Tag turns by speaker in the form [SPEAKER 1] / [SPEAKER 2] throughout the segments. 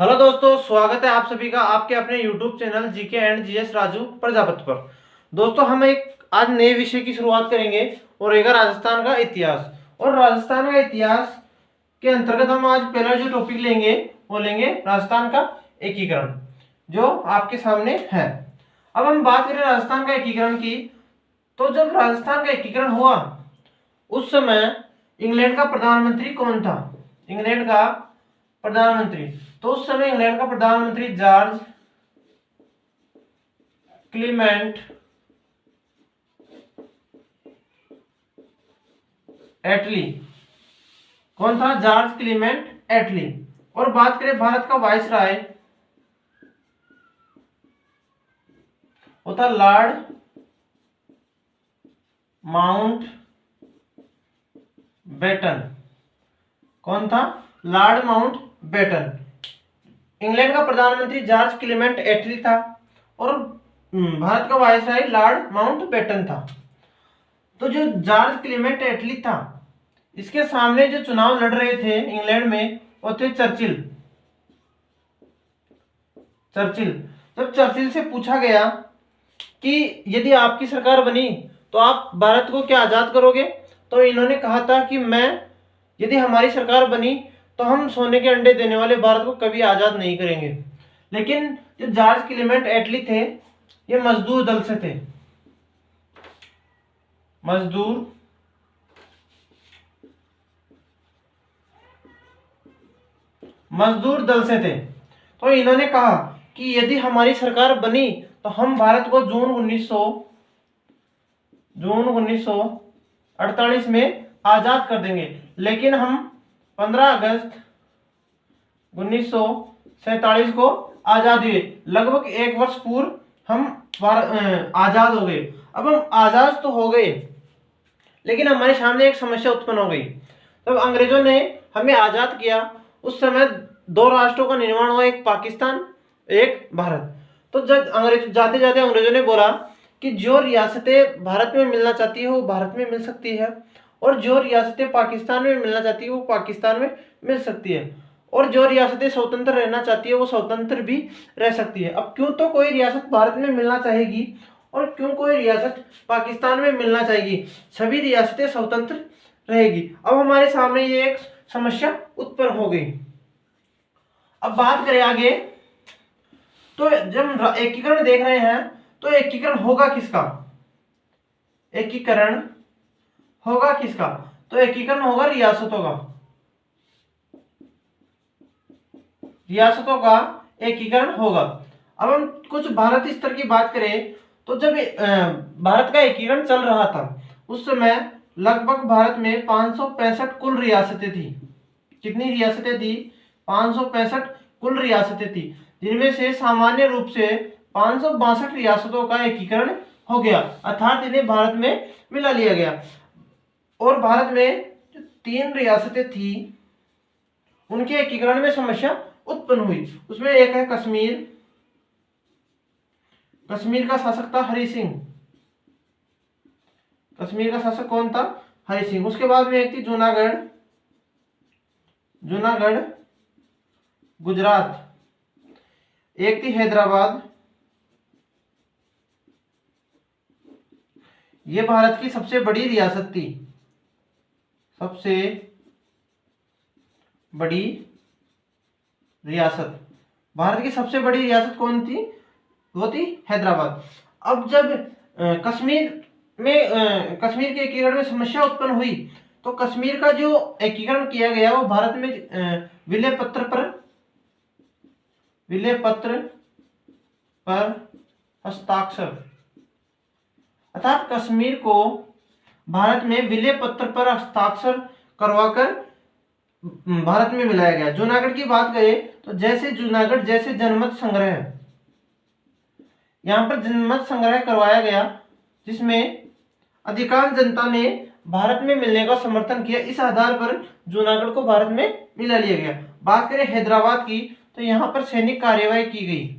[SPEAKER 1] Hello दोस्तों, स्वागत है आप सभी का आपके अपने YouTube channel GK and GS Raju Prajapati पर। दोस्तों, हम एक आज नए विषय की शुरुआत करेंगे और रहेगा राजस्थान का इतिहास। और राजस्थान का इतिहास के अंतर्गत हम आज पहला जो टॉपिक लेंगे वो लेंगे राजस्थान का एकीकरण, जो आपके सामने है। अब हम बात करें राजस्थान का एकीकरण की, तो जब राजस्थान का एकीकरण हुआ उस समय इंग्लैंड का प्रधानमंत्री कौन था? इंग्लैंड का प्रधानमंत्री, तो उस समय इंग्लैंड का प्रधानमंत्री जॉर्ज क्लीमेंट एटली। कौन था? जॉर्ज क्लीमेंट एटली। और बात करें भारत का वाइसराय, वो था लॉर्ड माउंट बेटन। कौन था? Lord mount batten. इंग्लैंड का प्रधानमंत्री जॉर्ज क्लीमेंट एटली था और भारत का वाइसराय लॉर्ड माउंट बेटन था। तो जो जॉर्ज क्लीमेंट एटली था, इसके सामने जो चुनाव लड़ रहे थे इंग्लैंड में वो थे चर्चिल। जब चर्चिल से पूछा गया कि यदि आपकी सरकार बनी तो आप भारत को क्या आजाद करोगे, तो इन्होंने कहा था कि यदि हमारी सरकार बनी तो हम सोने के अंडे देने वाले भारत को कभी आजाद नहीं करेंगे। लेकिन जो जॉर्ज क्लीमेंट एटली थे, ये मजदूर दल से थे। मजदूर दल से थे। तो इन्होंने कहा कि यदि हमारी सरकार बनी तो हम भारत को जून 1948 में आजाद कर देंगे। लेकिन हम 15 अगस्त 1947 को आजाद हुए। लगभग एक वर्ष पूर्व हम आजाद हो गए। अब हम आजाद तो हो गए, लेकिन हमारे सामने एक समस्या उत्पन्न हो गई। तब अंग्रेजों ने हमें आजाद किया, उस समय दो राष्ट्रों का निर्माण हुआ, एक पाकिस्तान एक भारत। तो जब अंग्रेज जाते जाते अंग्रेजों ने बोला कि जो रियासतें भारत में मिलना चाहती है वो भारत में मिल सकती है, और जो रियासतें पाकिस्तान में मिलना चाहती है वो पाकिस्तान में मिल सकती है, और जो रियासतें स्वतंत्र रहना चाहती है वो स्वतंत्र भी रह सकती है। अब क्यों तो कोई रियासत भारत में मिलना चाहेगी और क्यों कोई रियासत पाकिस्तान में मिलना चाहेगी? सभी रियासतें स्वतंत्र रहेगी। अब हमारे सामने ये एक समस्या उत्पन्न हो गई। अब बात करें आगे, तो जब एकीकरण देख रहे हैं तो एकीकरण होगा किसका? एकीकरण होगा किसका? तो एकीकरण होगा रियासतों का। रियासतों का एकीकरण होगा। अब हम कुछ भारत स्तर की बात करें, तो जब भारत का एकीकरण चल रहा था उस समय लगभग भारत में 565 कुल रियासतें थी। कितनी रियासतें थी? 565 कुल रियासतें थी, जिनमें से सामान्य रूप से 562 रियासतों का एकीकरण हो गया, अर्थात इन्हें भारत में मिला लिया गया। और भारत में जो 3 रियासतें थी उनके एकीकरण में समस्या उत्पन्न हुई। उसमें एक है कश्मीर। कश्मीर का शासक था हरि सिंह। कश्मीर का शासक कौन था? हरि सिंह। उसके बाद में एक थी जूनागढ़ गुजरात। एक थी हैदराबाद। ये भारत की सबसे बड़ी रियासत थी। सबसे बड़ी रियासत, भारत की सबसे बड़ी रियासत कौन थी? वो थी हैदराबाद। अब जब कश्मीर के एकीकरण में समस्या उत्पन्न हुई तो कश्मीर का जो एकीकरण किया गया वो भारत में विलय पत्र पर हस्ताक्षर, अर्थात कश्मीर को भारत में विलय पत्र पर हस्ताक्षर करवाकर भारत में मिलाया गया। जूनागढ़ की बात करें तो जूनागढ़ जैसे जनमत संग्रह, यहां पर जनमत संग्रह करवाया गया जिसमें अधिकांश जनता ने भारत में मिलने का समर्थन किया। इस आधार पर जूनागढ़ को भारत में मिला लिया गया। बात करें हैदराबाद की, तो यहां पर सैनिक कार्यवाही की गई।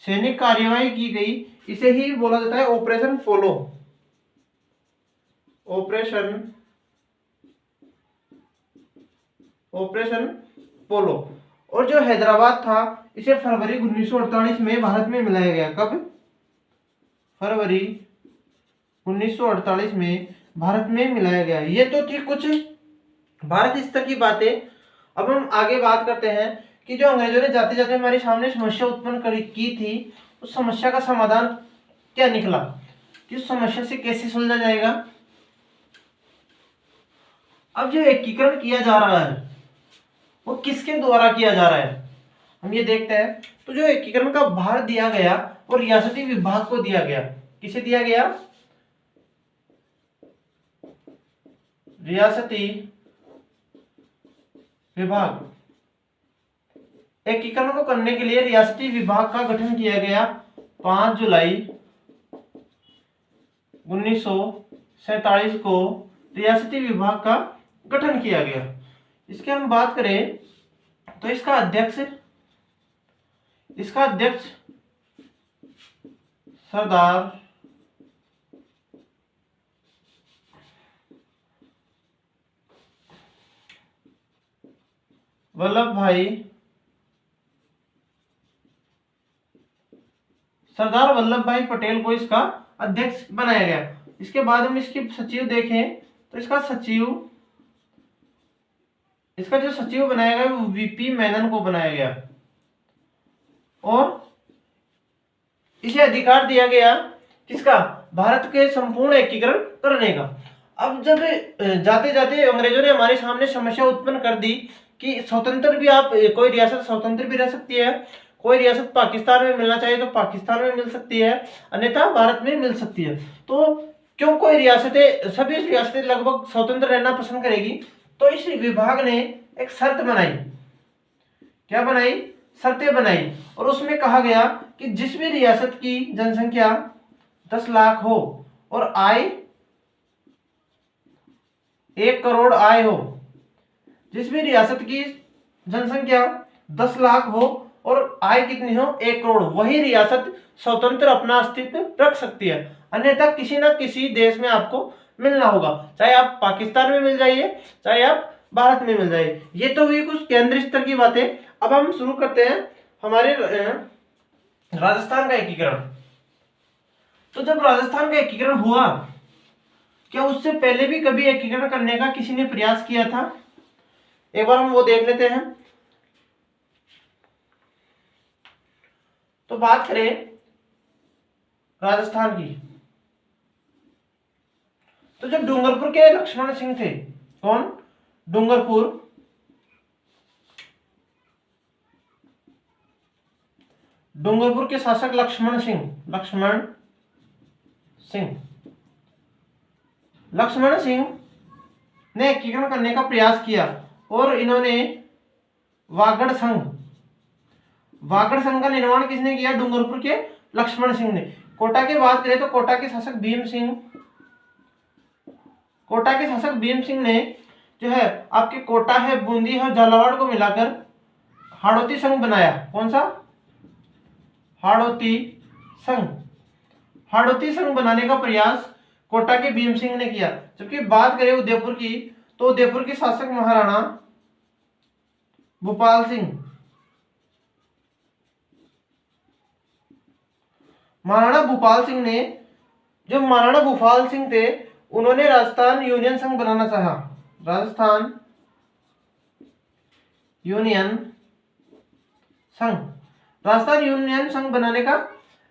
[SPEAKER 1] सैनिक कार्यवाही की गई, इसे ही बोला जाता है ऑपरेशन पोलो। ऑपरेशन पोलो। और जो हैदराबाद था इसे फरवरी 1948 में भारत में मिलाया गया। कब? फरवरी 1948 में भारत में मिलाया गया। ये तो थी कुछ भारत स्तर की बातें। अब हम आगे बात करते हैं कि जो अंग्रेजों ने जाते जाते हमारे सामने समस्या उत्पन्न की थी, उस समस्या का समाधान क्या निकला, कि उस समस्या से कैसे सुलझा जाएगा। अब जो एकीकरण किया जा रहा है वो किसके द्वारा किया जा रहा है, हम ये देखते हैं। तो जो एकीकरण का भार दिया गया वो रियासती विभाग को दिया गया। किसे दिया गया? रियासती विभाग। एकीकरण को करने के लिए रियासती विभाग का गठन किया गया 5 जुलाई 1947 को रियासती विभाग का गठन किया गया। इसके हम बात करें तो इसका अध्यक्ष सरदार वल्लभ भाई पटेल को इसका अध्यक्ष बनाया गया। इसके बाद हम इसके सचिव देखें तो इसका जो सचिव बनाया गया वो वीपी मेनन को बनाया गया और इसे अधिकार दिया गया किसका? भारत के संपूर्ण एकीकरण करने का। अब जब जाते जाते अंग्रेजों ने हमारे सामने समस्या उत्पन्न कर दी कि स्वतंत्र भी आप कोई रियासत स्वतंत्र भी रह सकती है, कोई रियासत पाकिस्तान में मिलना चाहिए तो पाकिस्तान में मिल सकती है, अन्यथा भारत में मिल सकती है। तो क्यों कोई सभी रियासतें लगभग स्वतंत्र रहना पसंद करेगी? तो इस विभाग ने एक शर्त बनाई। क्या बनाई? शर्तें बनाई। और उसमें कहा गया कि जिस भी रियासत की जनसंख्या 10 लाख हो और आय 1 करोड़ आय हो, जिस भी रियासत की जनसंख्या 10 लाख हो और आय कितनी हो? 1 करोड़, वही रियासत स्वतंत्र अपना अस्तित्व रख सकती है। अन्यथा किसी ना किसी देश में आपको मिलना होगा, चाहे आप पाकिस्तान में मिल जाइए चाहे आप भारत में मिल जाइए। ये तो हुई कुछ केंद्रीय स्तर की बातें। अब हम शुरू करते हैं हमारे राजस्थान का एकीकरण। तो जब राजस्थान का एकीकरण हुआ, क्या उससे पहले भी कभी एकीकरण करने का किसी ने प्रयास किया था? एक बार हम वो देख लेते हैं। तो बात करें राजस्थान की, तो जब डूंगरपुर के लक्ष्मण सिंह थे, कौन? डूंगरपुर के शासक लक्ष्मण सिंह ने एकीकरण करने का प्रयास किया और इन्होंने वागड़ संघ का निर्माण किसने किया? डूंगरपुर के लक्ष्मण सिंह ने। कोटा की बात करें तो कोटा के शासक भीम सिंह ने जो है आपके कोटा है, बूंदी है, झालावाड़ को मिलाकर हाड़ौती संघ बनाया। कौन सा? हाड़ौती संघ बनाने का प्रयास कोटा के भीम सिंह ने किया। जबकि बात करें उदयपुर की, तो उदयपुर के शासक महाराणा भूपाल सिंह थे, उन्होंने राजस्थान यूनियन संघ बनाना चाहा। राजस्थान यूनियन संघ बनाने का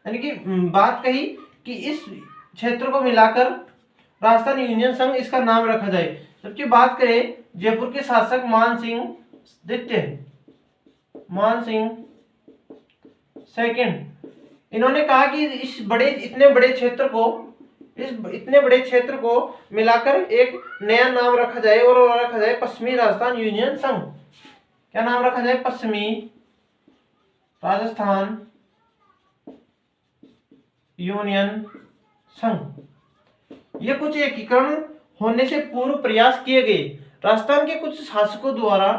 [SPEAKER 1] यानी कि बात कही कि इस क्षेत्र को मिलाकर राजस्थान यूनियन संघ इसका नाम रखा जाए। जबकि बात करें जयपुर के शासक मान सिंह सेकंड, इन्होंने कहा कि इतने बड़े क्षेत्र को मिलाकर एक नया नाम रखा जाए और रखा जाए पश्चिमी राजस्थान यूनियन संघ। क्या नाम रखा जाए? पश्चिमी राजस्थान यूनियन संघ। ये कुछ एकीकरण होने से पूर्व प्रयास किए गए, राजस्थान के कुछ शासकों द्वारा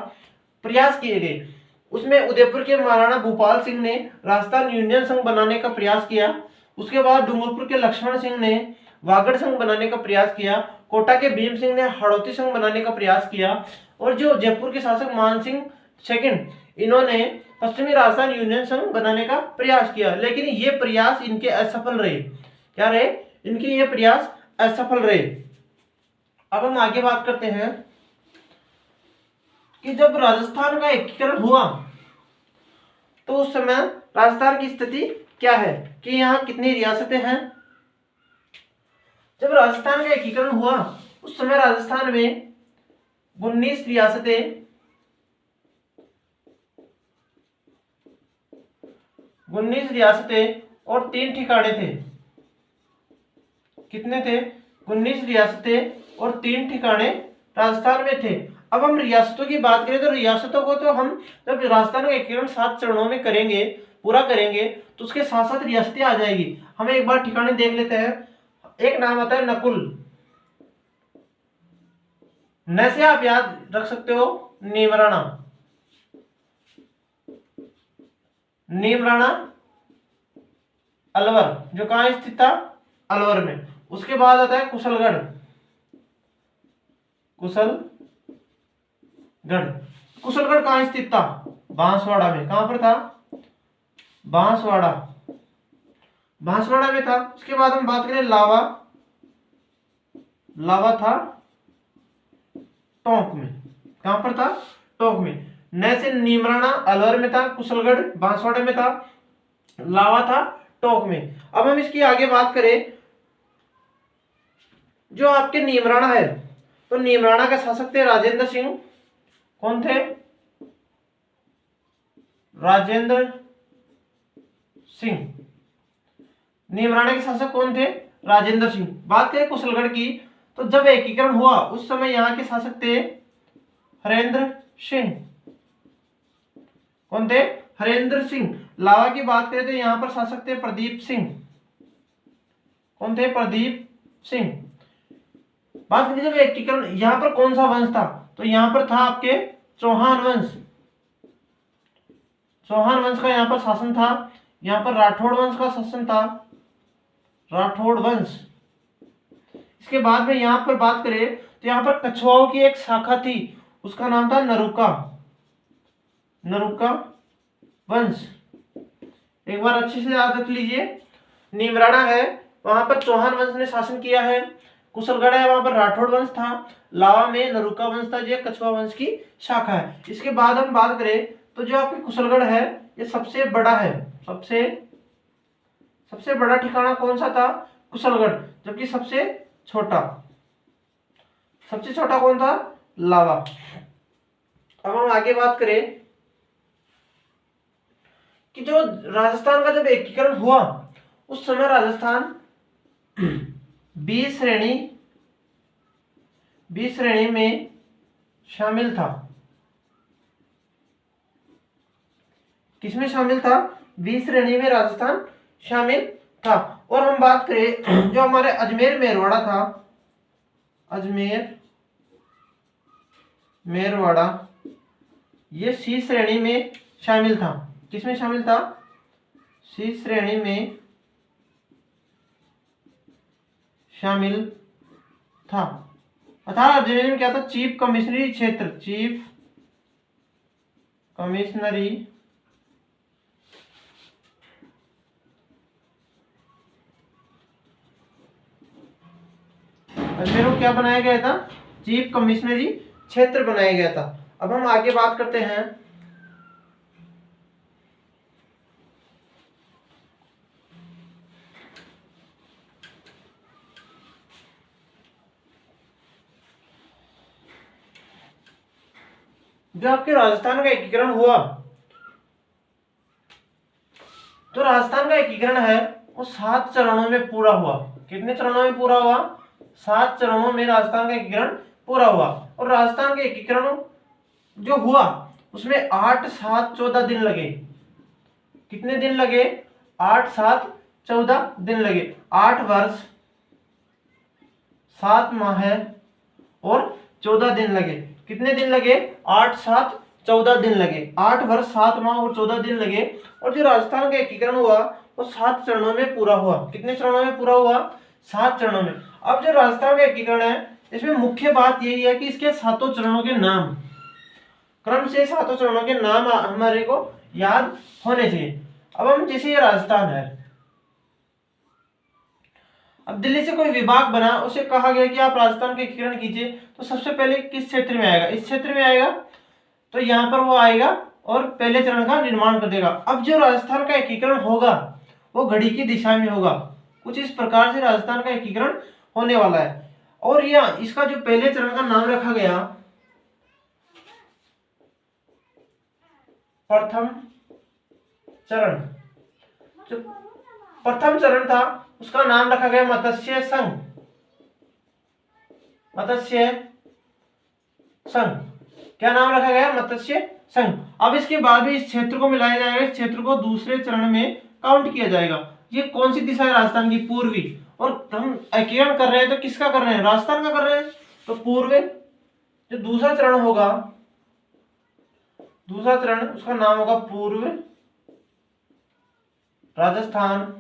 [SPEAKER 1] प्रयास किए गए। उसमें उदयपुर के महाराणा भूपाल सिंह ने राजस्थान यूनियन संघ बनाने का प्रयास किया। उसके बाद डूंगरपुर के लक्ष्मण सिंह ने वागड़ संघ बनाने का प्रयास किया। कोटा के भीम सिंह ने हड़ौती संघ बनाने का प्रयास किया, और जो जयपुर के शासक मान सिंह सेकंड, इन्होंने पश्चिमी राजस्थान यूनियन संघ बनाने का प्रयास किया, लेकिन ये प्रयास इनके असफल रहे। क्या रहे? इनके ये प्रयास असफल रहे। अब हम आगे बात करते हैं कि जब राजस्थान का एकीकरण हुआ तो उस समय राजस्थान की स्थिति क्या है, कि यहाँ कितनी रियासतें हैं। जब राजस्थान का एकीकरण हुआ उस समय राजस्थान में 19 रियासतें, 19 रियासतें और 3 ठिकाने थे। कितने थे? 19 रियासतें और 3 ठिकाने राजस्थान में थे। अब हम रियासतों की बात करें तो रियासतों को तो हम जब राजस्थान का एकीकरण 7 चरणों में करेंगे, पूरा करेंगे, तो उसके साथ साथ रियासतें आ जाएगी। हम एक बार ठिकाने देख लेते हैं। एक नाम आता है नकुल, न से आप याद रख सकते हो नीमराणा, नीमराणा अलवर, जो कहां स्थित था? अलवर में। उसके बाद आता है कुशलगढ़, कुशलगढ़, कुशलगढ़ कहां स्थित था? बांसवाड़ा में। कहां पर था? बांसवाड़ा, बांसवाड़ा में था। उसके बाद हम बात करें लावा, लावा था टोंक में। कहां पर था? टोंक में। न से नीमराणा अलवर में था, कुशलगढ़ बांसवाड़ा में था, लावा था टोंक में। अब हम इसकी आगे बात करें, जो आपके नीमराणा है, तो नीमराणा के शासक थे राजेंद्र सिंह। कौन थे? राजेंद्र सिंह। नीमराणा के शासक कौन थे? राजेंद्र सिंह। बात करें कुशलगढ़ की, तो जब एकीकरण हुआ उस समय यहाँ के शासक थे हरेंद्र सिंह। कौन थे? हरेंद्र सिंह। लावा की बात करें तो यहाँ पर शासक थे प्रदीप सिंह। कौन थे? प्रदीप सिंह। बात करें जब एकीकरण, यहाँ पर कौन सा वंश था? तो यहाँ पर था आपके चौहान वंश। चौहान वंश का यहाँ पर शासन था। यहाँ पर राठौड़ वंश का शासन था, राठौड़ वंश। इसके बाद में यहाँ पर बात करें तो यहाँ पर कछुआओं की एक शाखा थी, उसका नाम था नरुका, नरुका वंश। एक बार अच्छे से याद रख लीजिए। नीमराणा है, वहां पर चौहान वंश ने शासन किया है। कुशलगढ़ है, वहां पर राठौड़ वंश था। लावा में नरुका वंश था, जो कछुआ वंश की शाखा है। इसके बाद हम बात करें तो जो आपकी कुशलगढ़ है ये सबसे बड़ा है, सबसे बड़ा ठिकाना कौन सा था? कुशलगढ़। जबकि सबसे छोटा कौन था? लावा। अब हम आगे बात करें कि जो राजस्थान का जब एकीकरण हुआ उस समय राजस्थान 20 श्रेणी में शामिल था। किसमें शामिल था? 20 श्रेणी में राजस्थान शामिल था। और हम बात करें जो हमारे अजमेर मेरवाड़ा था, अजमेर मेरवाड़ा, ये सी श्रेणी में शामिल था। किसमें शामिल था? सी श्रेणी में शामिल था। अर्थात अजमेर में क्या था? चीफ कमिश्नरी क्षेत्र, चीफ कमिश्नरी अजमेर को क्या बनाया गया था? चीफ कमिश्नरी क्षेत्र बनाया गया था। अब हम आगे बात करते हैं जो आपके राजस्थान का एकीकरण हुआ, तो राजस्थान का एकीकरण है वो 7 चरणों में पूरा हुआ। कितने चरणों में पूरा हुआ? 7 चरणों में राजस्थान का एकीकरण पूरा हुआ। और राजस्थान के एकीकरण जो हुआ उसमें 8, 7, 14 दिन लगे। कितने दिन लगे? 8, 7, 14 दिन लगे। 8 वर्ष 7 माह और 14 दिन लगे। कितने दिन लगे? 8, 7, 14 दिन लगे। 8 वर्ष 7 माह और 14 दिन लगे। और जो राजस्थान का एकीकरण हुआ वो 7 चरणों में पूरा हुआ। कितने चरणों में पूरा हुआ? 7 चरणों में। अब जो राजस्थान का एकीकरण है इसमें मुख्य बात यही है कि इसके सातों चरणों के नाम, क्रम से सातों चरणों के नाम हमारे को याद होने चाहिए। अब हम जैसे ये राजस्थान है, अब दिल्ली से कोई विभाग बना, उसे कहा गया कि आप राजस्थान का एकीकरण कीजिए, तो सबसे पहले किस क्षेत्र में आएगा? इस क्षेत्र में आएगा, तो यहाँ पर वो आएगा और पहले चरण का निर्माण कर देगा। अब जो राजस्थान का एकीकरण होगा वो घड़ी की दिशा में होगा। कुछ इस प्रकार से राजस्थान का एकीकरण होने वाला है। और यह इसका जो पहले चरण का नाम रखा गया प्रथम चरण, जो प्रथम चरण था उसका नाम रखा गया मत्स्य संघ। मत्स्य संघ, क्या नाम रखा गया? मत्स्य संघ। अब इसके बाद भी इस क्षेत्र को मिलाया जाएगा, इस क्षेत्र को दूसरे चरण में काउंट किया जाएगा। ये कौन सी दिशा है? राजस्थान की, पूर्वी। और हम एकीकरण कर रहे हैं तो किसका कर रहे हैं? राजस्थान का कर रहे हैं, तो पूर्व। जो दूसरा चरण होगा, दूसरा चरण उसका नाम होगा पूर्व राजस्थान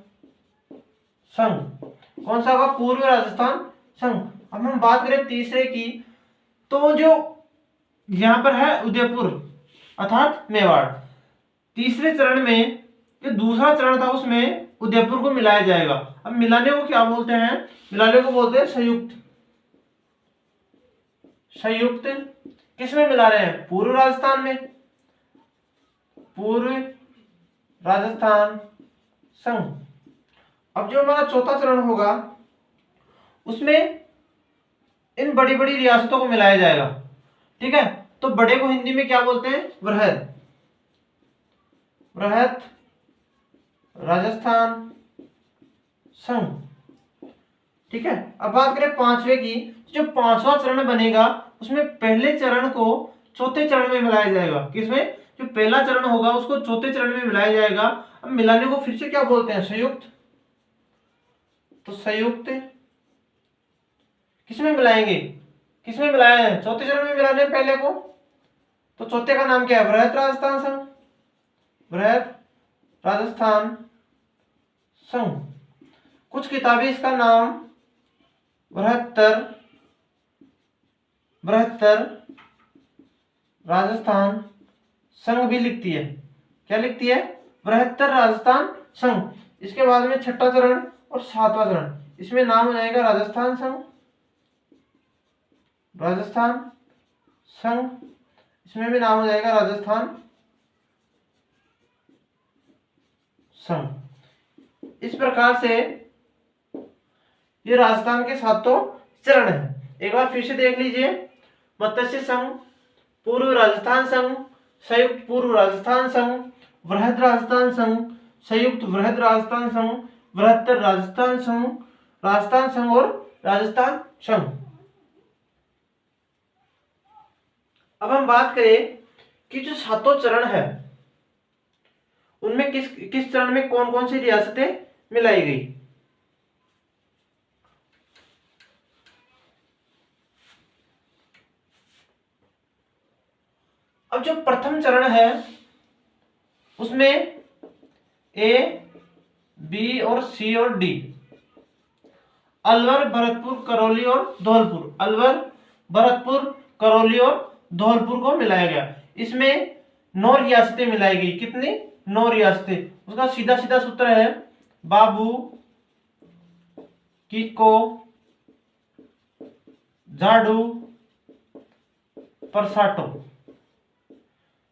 [SPEAKER 1] संघ। कौन सा होगा? पूर्व राजस्थान संघ। अब हम बात करें तीसरे की, तो जो यहां पर है उदयपुर अर्थात मेवाड़। तीसरे चरण में जो दूसरा चरण था उसमें उदयपुर को मिलाया जाएगा। अब मिलाने को क्या बोलते हैं? मिलाने को बोलते हैं संयुक्त। संयुक्त किसमें मिला रहे हैं? पूर्व राजस्थान में, पूर्व राजस्थान संघ। अब जो हमारा चौथा चरण होगा उसमें इन बड़ी बड़ी रियासतों को मिलाया जाएगा। ठीक है, तो बड़े को हिंदी में क्या बोलते हैं? वृहद। वृहद राजस्थान संघ। ठीक है, अब बात करें पांचवे की। जो पांचवा चरण बनेगा उसमें पहले चरण को चौथे चरण में मिलाया जाएगा। किसमें? जो पहला चरण होगा उसको चौथे चरण में मिलाया जाएगा। अब मिलाने को फिर से क्या बोलते हैं? संयुक्त। तो संयुक्त किसमें मिलाएंगे? किसमें मिलाए हैं? चौथे चरण में मिलाने पहले को, तो चौथे का नाम क्या है? वृहद राजस्थान संघ। वृहद राजस्थान संघ। कुछ किताबें इसका नाम बृहत्तर राजस्थान संघ भी लिखती है। क्या लिखती है? बृहत्तर राजस्थान संघ। इसके बाद में छठा चरण और सातवां चरण, इसमें नाम हो जाएगा राजस्थान संघ। राजस्थान संघ, इसमें भी नाम हो जाएगा राजस्थान संघ। इस प्रकार से ये राजस्थान के सातों चरण है। एक बार फिर से देख लीजिए। मत्स्य संघ, पूर्व राजस्थान संघ, संयुक्त पूर्व राजस्थान संघ, वृहद राजस्थान संघ, संयुक्त वृहद राजस्थान संघ, बृहत्तर राजस्थान संघ, राजस्थान संघ और राजस्थान संघ। अब हम बात करें कि जो सातों चरण है उनमें किस किस चरण में कौन कौन सी रियासतें मिलाई गई। अब जो प्रथम चरण है उसमें ए, बी और सी और डी, अलवर, भरतपुर, करौली और धौलपुर, अलवर, भरतपुर, करौली और धौलपुर को मिलाया गया। इसमें 9 रियासतें मिलाई गई। कितनी? 9 रियासतें। उसका सीधा सीधा सूत्र है बाबू, कीको, झाड़ू, परसाटो,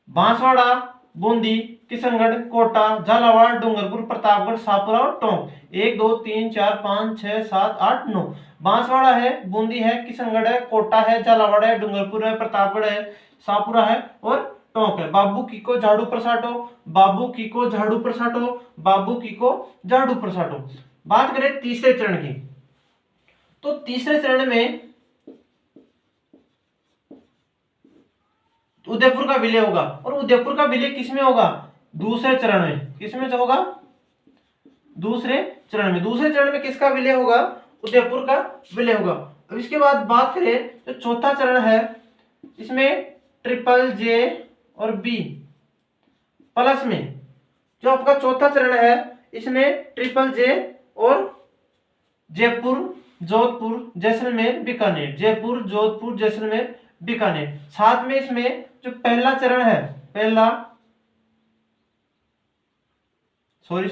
[SPEAKER 1] बांसवाड़ा, बूंदी, किशनगढ़, कोटा, झालावाड़, डूंगरपुर, प्रतापगढ़, शाहपुरा और टोंक। 1 2 3 4 5 6 7 8 9। बांसवाड़ा है, बूंदी है, किशनगढ़ है, कोटा है, झालावाड़ है, डूंगरपुर है, प्रतापगढ़ है, शाहपुरा है और टोंक है। बाबू कीको झाड़ू प्रसाटो, बाबू कीको झाड़ू प्रसाटो, बाबू कीको झाड़ू प्रसाटो। बात करें तीसरे चरण की, तो तीसरे चरण में उदयपुर का विलय होगा। और उदयपुर का विलय किसमें होगा? दूसरे चरण में। किसमें होगा? दूसरे चरण में। दूसरे चरण में किसका विलय होगा? उदयपुर का विलय होगा। अब इसके बाद बात करें तो चौथा चरण है, इसमें ट्रिपल जे और बी प्लस में। जो आपका चौथा चरण है इसमें ट्रिपल जे और जयपुर जोधपुर, जैसलमेर, बीकानेर। जयपुर, जोधपुर, जैसलमेर, बीकानेर। साथ में इसमें जो पहला चरण है, पहला सॉरी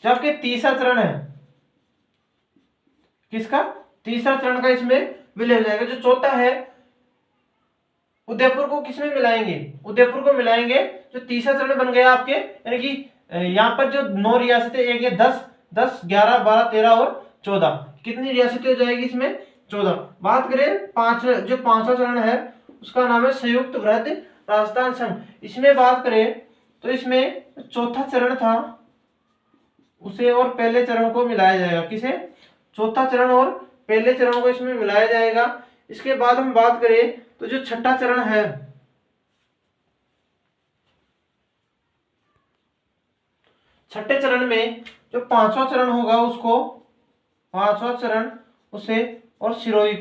[SPEAKER 1] जबकि तीसरा चरण है किसका, तीसरा चरण का इसमें विलय हो जाएगा। जो चौथा है उदयपुर को किसमें मिलाएंगे, उदयपुर को मिलाएंगे। जो तीसरा चरण बन गया आपके, यानी कि यहाँ पर जो 9 रियासतें, एक है 10, 10, 11, 12, 13 और 14, कितनी रियासतें हो जाएगी इसमें, 14। बात करें जो पांचवा चरण है उसका नाम है संयुक्त वृहद राजस्थान संघ। इसमें बात करें तो इसमें चौथा चरण था उसे और पहले चरण को मिलाया जाएगा। किसे, चौथा चरण और पहले चरण को इसमें मिलाया जाएगा। इसके बाद हम बात करें तो जो छठा चरण है, छठे चरण में जो पांचवा चरण होगा उसको, पांचवा चरण उसे और सिरोही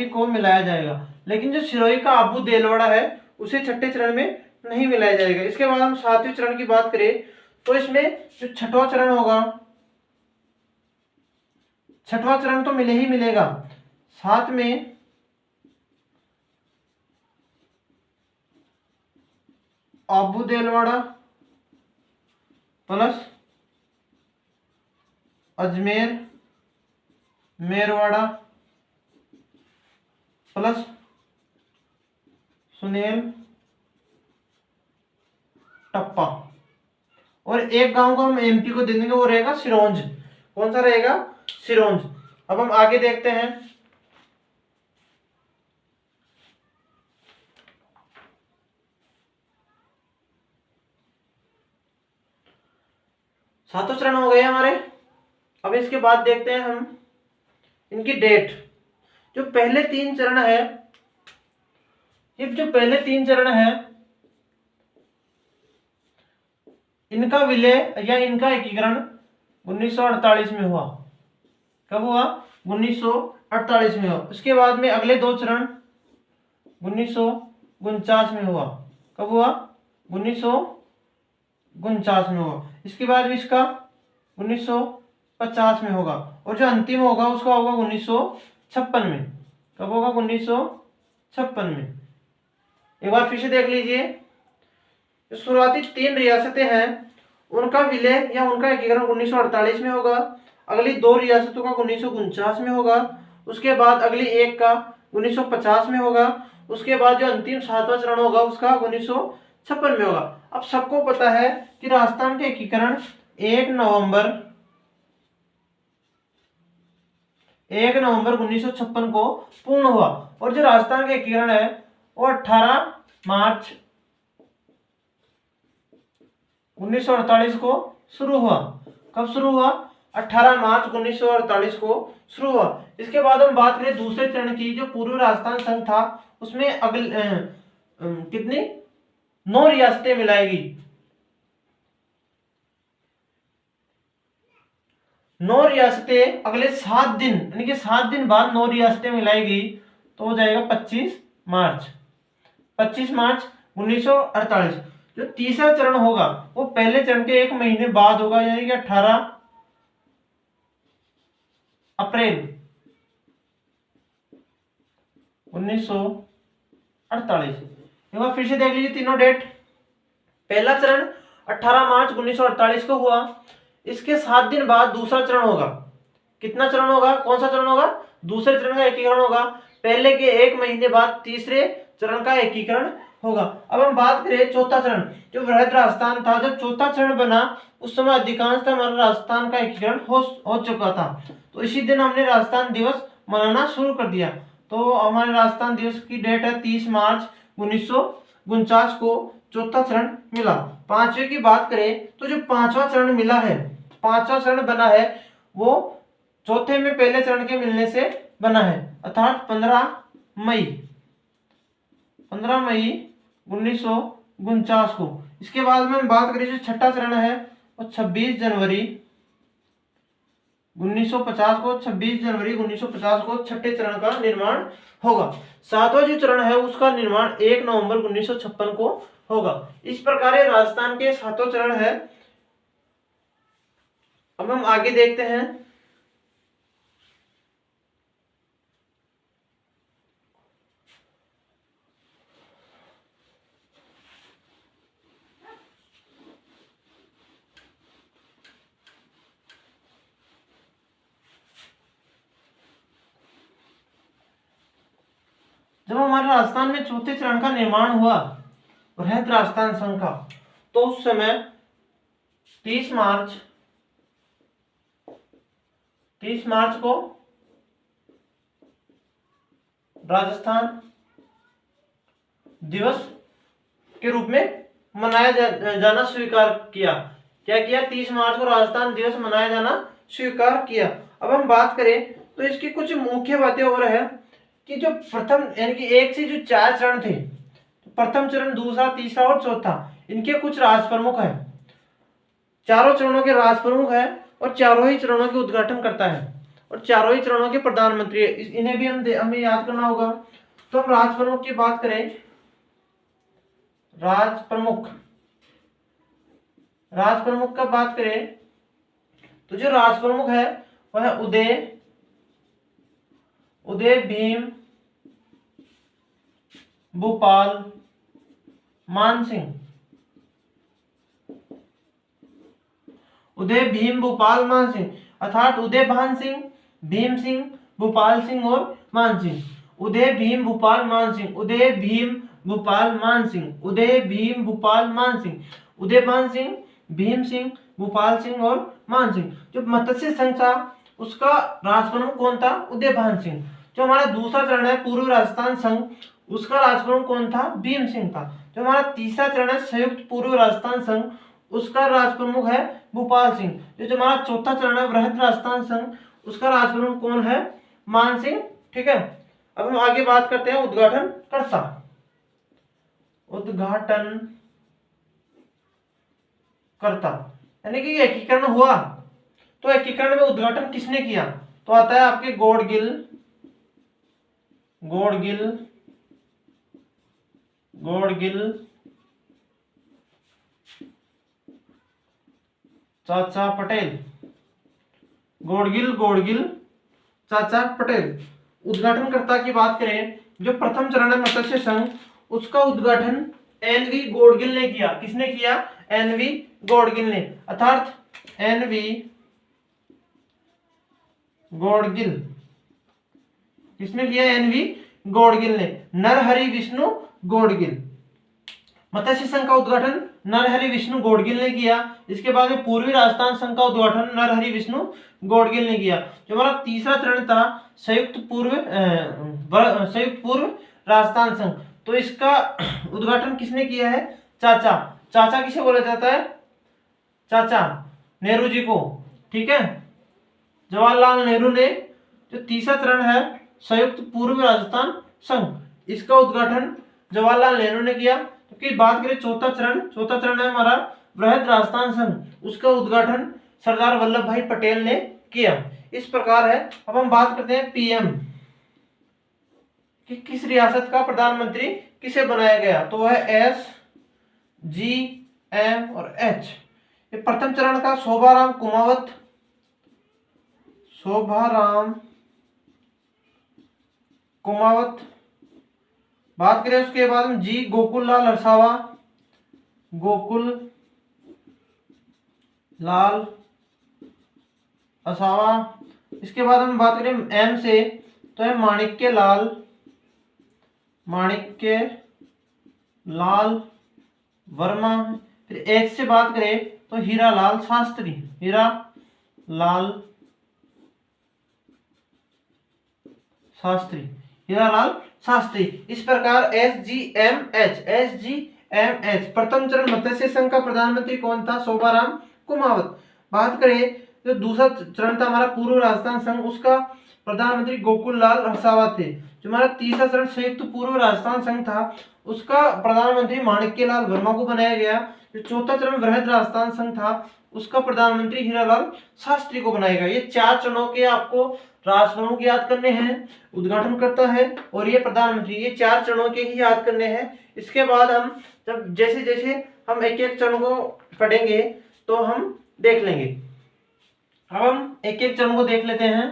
[SPEAKER 1] को मिलाया जाएगा। लेकिन जो सिरोही का आबू देलवाड़ा है उसे छठे चरण में नहीं मिलाया जाएगा। इसके बाद हम सातवें चरण की बात करें तो इसमें जो छठवां चरण होगा, छठवां चरण तो मिले ही मिलेगा, साथ में आबू देलवाड़ा प्लस अजमेर मेरवाड़ा प्लस सुनेल टप्पा, और एक गांव को हम एमपी को दे देंगे, वो रहेगा सिरोंज। कौन सा रहेगा, सिरोंज। अब हम आगे देखते हैं। सातों चरण हो गए हमारे। अब इसके बाद देखते हैं हम इनकी डेट। जो पहले 3 चरण है, ये जो पहले 3 चरण है इनका विलय या इनका एकीकरण 1948 में हुआ। कब हुआ, 1948 में हुआ। उसके बाद में अगले 2 चरण 1949 में हुआ। कब हुआ, 1949 में हुआ। इसके बाद भी इसका 1950 में होगा, और जो अंतिम होगा उसका होगा 1956 में। कब होगा, 1956 में। एक बार फिर से देख लीजिए, जो शुरुआती 3 रियासतें हैं उनका विलय या उनका एकीकरण 1948 में होगा। अगली 2 रियासतों का 1949 में होगा। उसके बाद अगली एक का 1950 में होगा। उसके बाद जो अंतिम 7वां चरण होगा उसका 1956 में होगा। अब सबको पता है कि राजस्थान के एकीकरण 1 नवंबर 1956 को पूर्ण हुआ, और जो राजस्थान का एकीकरण है वो 18 मार्च 1948 को शुरू हुआ। कब शुरू हुआ, 18 मार्च 1948 को शुरू हुआ। इसके बाद हम बात करें दूसरे चरण की, जो पूर्वी राजस्थान संघ था उसमें कितनी 9 रियासतें मिलाएगी। 9 रियासतें अगले 7 दिन, यानी कि 7 दिन बाद 9 रियासतें मिलाएगी, तो हो जाएगा 25 मार्च 1948। जो तीसरा चरण होगा वो पहले चरण के 1 महीने बाद होगा, यानी कि 18 अप्रैल 1948। एक बार फिर से देख लीजिए तीनों डेट। पहला चरण 18 मार्च 1948 को हुआ। इसके 7 दिन बाद दूसरा चरण होगा। कितना चरण होगा, कौन सा चरण होगा, दूसरे चरण का एकीकरण होगा। पहले के 1 महीने बाद तीसरे चरण का एकीकरण होगा। अब हम बात करें चौथा चरण, जो वृहद राजस्थान था। जब चौथा चरण बना उस समय अधिकांशतः हमारा राजस्थान का एकीकरण हो चुका था, तो इसी दिन हमने राजस्थान दिवस मनाना शुरू कर दिया। तो हमारे राजस्थान दिवस की डेट है 30 मार्च 1949 को चौथा चरण मिला। पांचवे की बात करें तो जो 5वां चरण मिला है, 5वां चरण बना है, वो चौथे में पहले चरण के मिलने से बना है, अर्थात 15 मई 1949 को। इसके बाद में हम बात करें जो छठा चरण है वो 26 जनवरी 1950 को, 26 जनवरी 1950 को छठे चरण का निर्माण होगा। 7वां जो चरण है उसका निर्माण 1 नवंबर 1956 को होगा। इस प्रकार राजस्थान के 7वां चरण है अब हम आगे देखते हैं। जब हमारे राजस्थान में चौथे चरण का निर्माण हुआ बृहद राजस्थान संघ का, तो उस समय 30 मार्च को राजस्थान दिवस के रूप में मनाया जाना स्वीकार किया। क्या किया? 30 मार्च को राजस्थान दिवस मनाया जाना स्वीकार किया। अब हम बात करें तो इसकी कुछ मुख्य बातें और है कि जो प्रथम यानी कि 1 से जो 4 चरण थे, प्रथम चरण, दूसरा, तीसरा और चौथा, इनके कुछ राज प्रमुख है। चारों चरणों के राज प्रमुख है और चारों ही चरणों के उद्घाटन करता है और चारों ही चरणों के प्रधानमंत्री है। इन्हें भी हमें याद करना होगा। तो हम राज प्रमुख की बात करें, राज प्रमुख का बात करें तो जो राज प्रमुख है वह उदय भीम भूपाल मानसिंह, उदय भीम भूपाल मानसिंह, अर्थात उदय भान सिंह, भीम सिंह, भूपाल सिंह और मानसिंह। उदय भीम भूपाल मानसिंह, उदय भीम भूपाल मानसिंह, उदय भीम भूपाल मानसिंह, उदय भान सिंह, भीम सिंह, भूपाल सिंह और मानसिंह। जो मत्स्य संघ था उसका राजप्रमुख कौन था? उदय भान सिंह। जो हमारा दूसरा चरण है पूर्व राजस्थान संघ, उसका राजप्रमुख कौन था? भीम सिंह था। जो हमारा तीसरा चरण है संयुक्त पूर्व राजस्थान संघ, उसका राजप्रमुख है भूपाल सिंह। जो हमारा चौथा चरण है वृहद राजस्थान संघ, उसका राजप्रमुख कौन है? मान सिंह। ठीक है। अब हम आगे बात करते हैं उद्घाटन करता, यानी कि एकीकरण हुआ तो एकीकरण में उद्घाटन किसने किया? तो आता है आपके गौड़गिल, चाचा पटेल, गौड़गिल चाचा पटेल। उद्घाटनकर्ता की बात करें, जो प्रथम चरण है मत्स्य संघ, उसका उद्घाटन एनवी गौड़गिल ने किया। किसने किया? एनवी गौड़गिल ने, अर्थात एनवी गौड़गिल। किसने किया? एनवी गौड़गिल ने, नरहरि विष्णु गौड़गिल। मत्स्य संघ का उद्घाटन नरहरि विष्णु गौड़गिल ने किया। इसके बाद में पूर्वी राजस्थान संघ का उद्घाटन नरहरि विष्णु गौड़गिल ने किया। जो हमारा तीसरा चरण था संयुक्त पूर्व राजस्थान संघ, तो इसका उद्घाटन किसने किया है? चाचा किसे बोला जाता है? चाचा नेहरू जी को। ठीक है। जवाहरलाल नेहरू ने जो तीसरा चरण है संयुक्त पूर्व राजस्थान संघ, इसका उद्घाटन जवाहरलाल नेहरू ने किया। क्योंकि बात करें चौथा चरण है हमारा वृहद राजस्थान संघ, उसका उद्घाटन सरदार वल्लभ भाई पटेल ने किया। इस प्रकार है। अब हम बात करते हैं पीएम कि किस रियासत का प्रधानमंत्री किसे बनाया गया, तो वह एस, जी, एम और एच। ये प्रथम चरण का शोभाराम कुमावत। बात करें उसके बाद हम जी, गोकुल लाल असावा। इसके बाद हम बात करें एम से तो है माणिक्य लाल वर्मा। फिर एच से बात करें तो हीरालाल शास्त्री। इस प्रकार एस जी एम एच। प्रथम चरण मत्स्य संघ का प्रधानमंत्री कौन था? शोभाराम कुमावत। बात करें जो दूसरा चरण था हमारा पूर्व राजस्थान संघ, उसका प्रधानमंत्री गोकुल लाल असावा थे। जो हमारा तीसरा चरण संयुक्त पूर्व राजस्थान संघ था, उसका प्रधानमंत्री माणिक्य लाल वर्मा को बनाया गया। जो चौथा चरण वृहद राजस्थान संघ था, उसका प्रधानमंत्री हीरालाल शास्त्री को बनाया गया। ये 4 चरणों के आपको राष्ट्र प्रमुख याद करने हैं, उद्घाटन करता है और ये प्रधानमंत्री, ये 4 चरणों के ही याद करने हैं। इसके बाद हम जब जैसे जैसे हम एक एक चरण को पढ़ेंगे तो हम देख लेंगे। अब हम एक एक चरण को देख लेते हैं।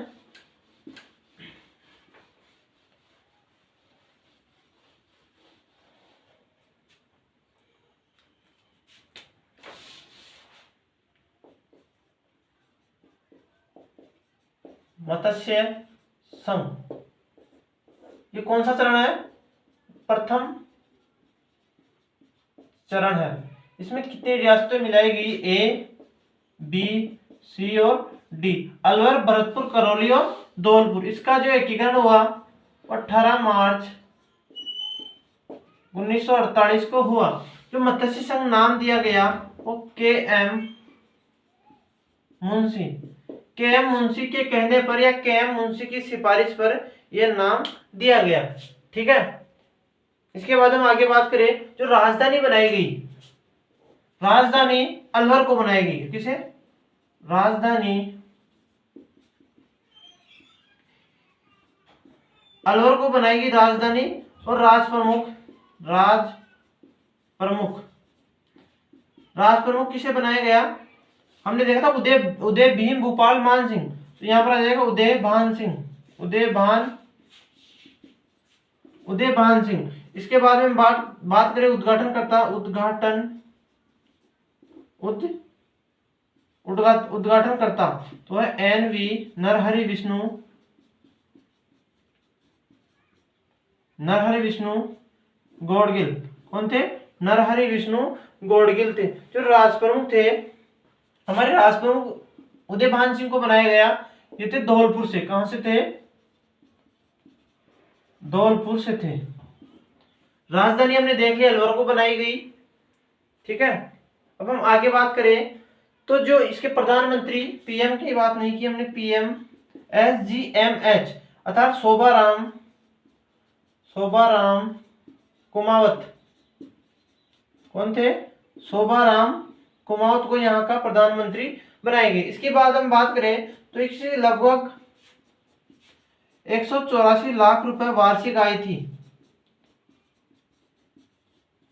[SPEAKER 1] मत्स्य संघ, ये कौन सा चरण है? प्रथम चरण है। इसमें कितनी रियासतें मिलाई गई? ए, बी, सी और डी। अलवर, भरतपुर, करौली और धौलपुर। इसका जो एकीकरण हुआ 18 मार्च 1948 को हुआ। जो मत्स्य संघ नाम दिया गया वो के एम मुंशी, के एम मुंशी के कहने पर या के एम मुंशी की सिफारिश पर यह नाम दिया गया। ठीक है। इसके बाद हम आगे बात करें, जो राजधानी बनाई गई, राजधानी अलवर को बनाई गई। किसे? राजधानी अलवर को बनाई गई राजधानी। और राज प्रमुख किसे बनाया गया? हमने देखा था उदय भीम भूपाल मान सिंह, तो यहां पर आ जाएगा उदय भान सिंह। इसके बाद में बात करें उद्घाटन करता, तो है एन.वी. नरहरि विष्णु गौड़गिल। कौन थे? नरहरि विष्णु गौड़गिल थे। जो राजप्रमुख थे, हमारे राजप्रमुख उदय भान सिंह को बनाया गया, ये थे धौलपुर से। कहां से थे? धौलपुर से थे। राजधानी हमने देख लिया, अलवर को बनाई गई। ठीक है। अब हम आगे बात करें, तो जो इसके प्रधानमंत्री, पीएम की बात नहीं की हमने, पीएम SGMH अर्थात शोभाराम कुमावत। कौन थे? शोभाराम कुमावत को यहाँ का प्रधानमंत्री बनाए गए। इसके बाद हम बात करें तो इससे लगभग 184 लाख रुपए वार्षिक आय थी।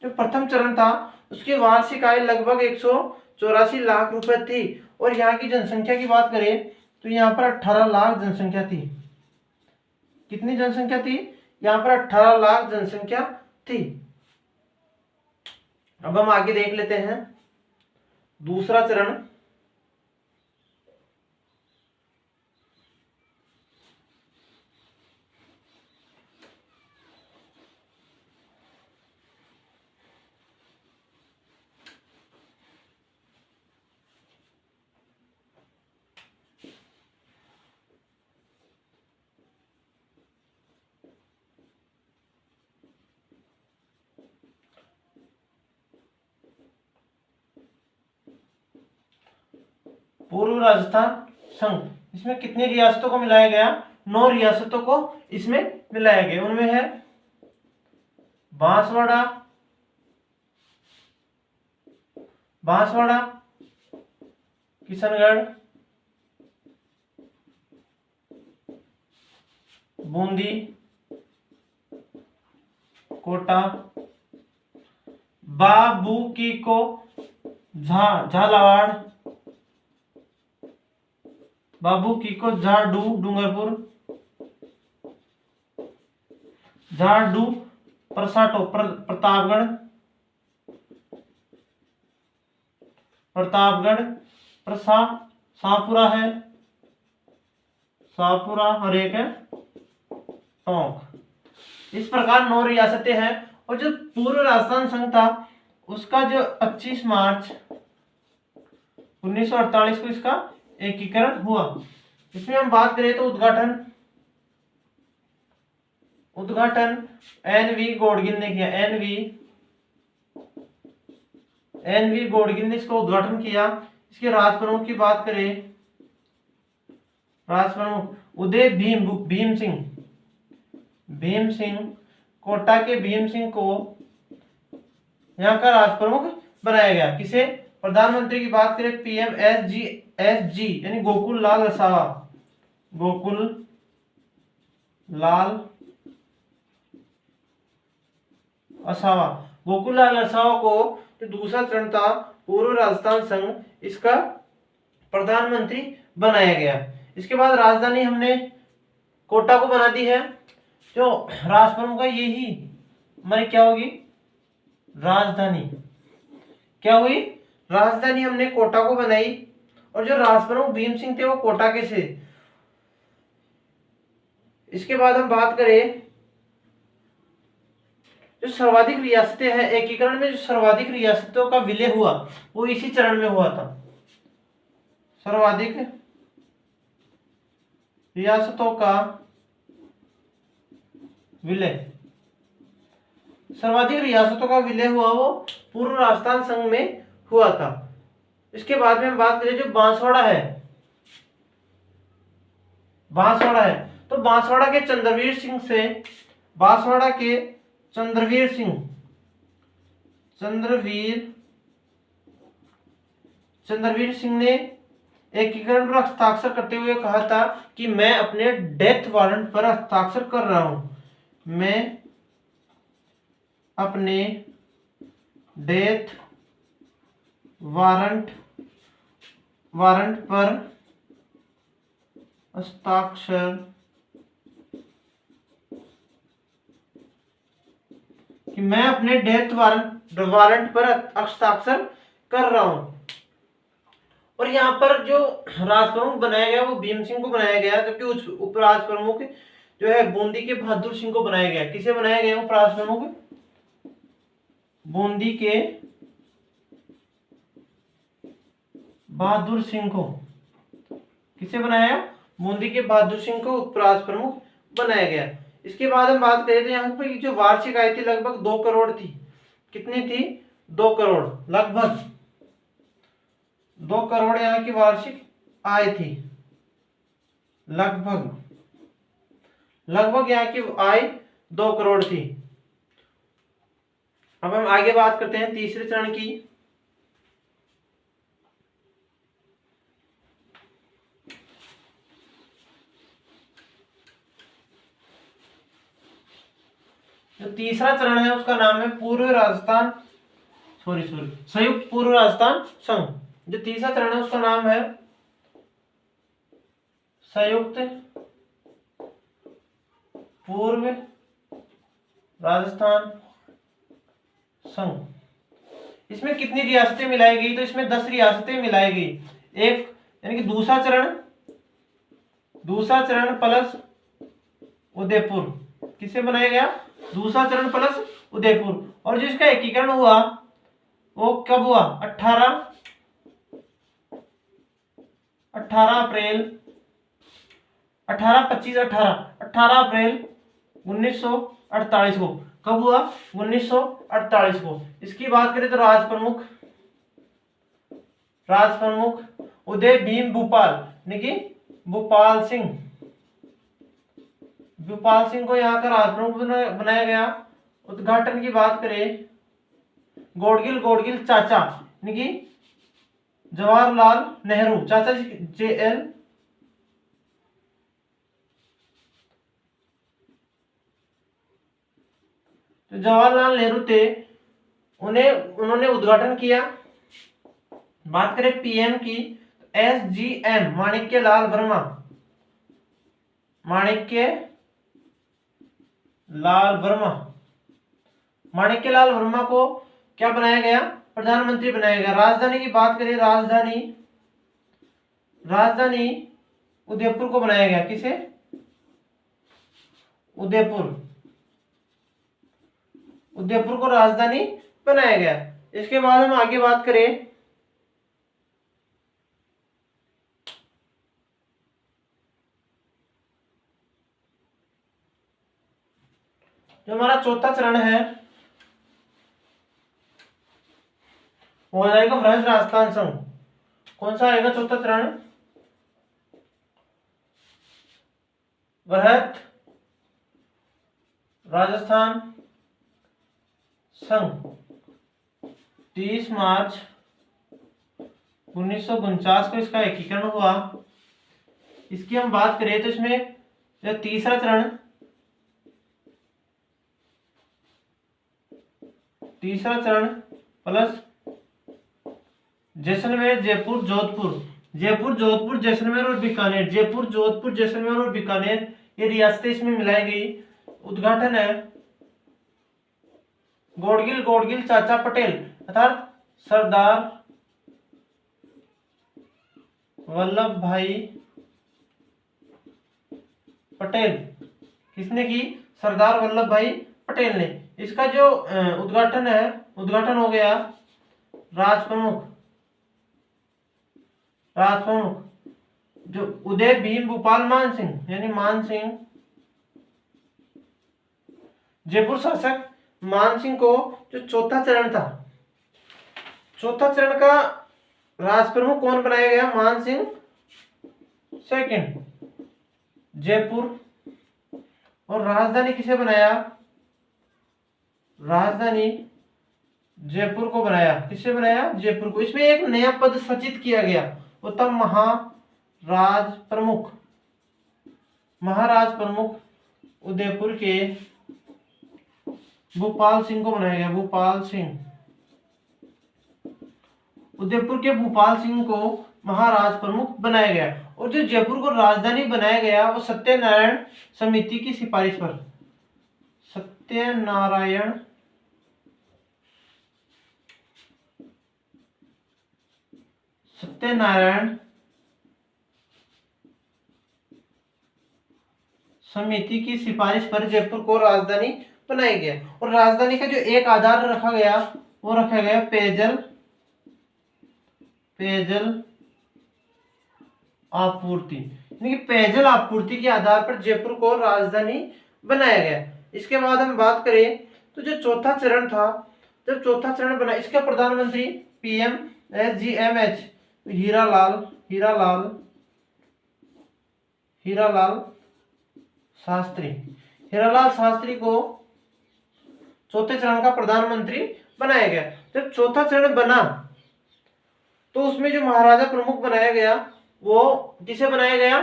[SPEAKER 1] जो प्रथम चरण था उसकी वार्षिक आय लगभग 184 लाख रुपए थी। और यहाँ की जनसंख्या की बात करें तो यहाँ पर 18 लाख जनसंख्या थी। कितनी जनसंख्या थी? यहाँ पर 18 लाख जनसंख्या थी। अब हम आगे देख लेते हैं दूसरा चरण। पूर्व राजस्थान संघ, इसमें कितनी रियासतों को मिलाया गया? 9 रियासतों को इसमें मिलाया गया। उनमें है बांसवाड़ा, किशनगढ़, बूंदी, कोटा, बाबूकीको, झालावाड़, झारडू, डूंगरपुर, झारडू, परसाटो, प्रतापगढ़, शाहपुरा है, शाहपुरा, और एक है टोंक। इस प्रकार 9 रियासतें हैं। और जो पूर्व राजस्थान संघ था उसका जो 25 मार्च 1948 को इसका एकीकरण हुआ। इसमें हम बात करें तो उद्घाटन एन.वी. गौड़गिल ने किया। एन.वी. गौड़गिल ने इसको उद्घाटन किया। इसके राजप्रमुख की बात करें, राजप्रमुख उदय भीम सिंह, कोटा के भीम सिंह को यहाँ का राजप्रमुख बनाया गया। किसे? प्रधानमंत्री की बात करें, पीएम SG यानी गोकुल लाल रसावा, गोकुल लाल रसावा को जो दूसरा चरण था पूर्व राजस्थान संघ, इसका प्रधानमंत्री बनाया गया। इसके बाद राजधानी हमने कोटा को बना दी है। जो राज प्रमुख है यही हमारी क्या होगी, राजधानी। क्या हुई, राजधानी हमने कोटा को बनाई। और जो राज प्रमुख भीम सिंह थे वो कोटा के थे। इसके बाद हम बात करें जो सर्वाधिक रियासतें हैं, एकीकरण में जो सर्वाधिक रियासतों का विलय हुआ वो इसी चरण में हुआ था। सर्वाधिक रियासतों का विलय, सर्वाधिक रियासतों का विलय हुआ वो पूर्व राजस्थान संघ में हुआ था। इसके बाद में हम बात करें जो बांसवाड़ा है, बांसवाड़ा है तो बांसवाड़ा के चंद्रवीर सिंह से, बांसवाड़ा के चंद्रवीर सिंह, चंद्रवीर सिंह ने एकीकरण पर हस्ताक्षर करते हुए कहा था कि मैं अपने डेथ वारंट पर हस्ताक्षर कर रहा हूं, मैं अपने डेथ वारंट पर हस्ताक्षर, कि मैं अपने डेथ वारंट पर हस्ताक्षर कर रहा हूं। और यहाँ पर जो राज प्रमुख बनाया गया वो भीम सिंह को बनाया गया, जबकि उपराज प्रमुख जो है बूंदी के बहादुर सिंह को बनाया गया। किसे बनाया गया उपराज प्रमुख, बूंदी के बहादुर सिंह को, किसे बनाया, बूंदी के बहादुर सिंह को उपराज प्रमुख बनाया गया। इसके बाद हम बात करें तो यहाँ पर जो वार्षिक आय थी लगभग 2 करोड़ थी। कितनी थी, 2 करोड़, लगभग 2 करोड़ यहाँ की वार्षिक आय थी। लगभग यहाँ की आय 2 करोड़ थी। अब हम आगे बात करते हैं तीसरे चरण की। जो तीसरा चरण है उसका नाम है पूर्व राजस्थान, संयुक्त पूर्व राजस्थान संघ। जो तीसरा चरण है उसका नाम है संयुक्त पूर्व राजस्थान संघ। इसमें कितनी रियासतें मिलाई गई, तो इसमें 10 रियासतें मिलाई गई। एक यानी कि दूसरा चरण प्लस उदयपुर, किसे बनाया गया, दूसरा चरण प्लस उदयपुर। और जो इसका एकीकरण हुआ वो कब हुआ, 18 अप्रैल 1948 को। कब हुआ, 1948 को। इसकी बात करें तो राज प्रमुख उदय भीम भूपाल यानी कि भूपाल सिंह को यहाँ का राज प्रमुख बनाया गया। उद्घाटन की बात करें, गोडगिल चाचा यानी कि जवाहरलाल नेहरू, चाचा JL तो जवाहरलाल नेहरू थे, उन्होंने उद्घाटन किया। बात करें PM की, SGM माणिक्यलाल वर्मा को क्या बनाया गया, प्रधानमंत्री बनाया गया। राजधानी की बात करें, राजधानी उदयपुर को बनाया गया। किसे, उदयपुर को राजधानी बनाया गया। इसके बाद हम आगे बात करें जो हमारा चौथा चरण है वो हो जाएगा वृहद राजस्थान संघ। कौन सा आएगा चौथा चरण, वृहद राजस्थान संघ। 30 मार्च 1949 को इसका एकीकरण हुआ। इसकी हम बात करें तो इसमें जो तीसरा चरण प्लस जैसलमेर, जयपुर, जोधपुर, जयपुर, जोधपुर, जैसलमेर और बीकानेर, जयपुर, जोधपुर, जैसलमेर और बीकानेर, ये रियासतें इसमें मिलाई गई। उद्घाटन है गोडगिल, गोडगिल चाचा पटेल अर्थात सरदार वल्लभ भाई पटेल। किसने की? सरदार वल्लभ भाई पटेल ने। इसका जो उद्घाटन है, उद्घाटन हो गया राजप्रमुख, राजप्रमुख जो उदय भीम भूपाल मान सिंह यानी मान सिंह, जयपुर शासक मान सिंह को जो चौथा चरण था, चौथा चरण का राजप्रमुख कौन बनाया गया? मान सिंह सेकंड, जयपुर। और राजधानी किसे बनाया? राजधानी जयपुर को बनाया। किसे बनाया? जयपुर को। इसमें एक नया पद सृजित किया गया, वो तब महाराज प्रमुख, महाराज प्रमुख उदयपुर के भूपाल सिंह को बनाया गया। भूपाल सिंह, उदयपुर के भूपाल सिंह को महाराज प्रमुख बनाया गया। और जो जयपुर को राजधानी बनाया गया वो सत्यनारायण समिति की सिफारिश पर, सत्यनारायण समिति की सिफारिश पर जयपुर को राजधानी बनाया गया। और राजधानी का जो एक आधार रखा गया वो रखा गया पेयजल, पेयजल आपूर्ति, यानी कि पेयजल आपूर्ति के आधार पर जयपुर को राजधानी बनाया गया। इसके बाद हम बात करें तो जो चौथा चरण था, जब चौथा चरण बना, इसका प्रधानमंत्री पीएम SGMH हीरालाल शास्त्री को चौथे चरण का प्रधानमंत्री बनाया गया। जब चौथा चरण बना तो उसमें जो महाराजा प्रमुख बनाया गया वो किसे बनाया गया?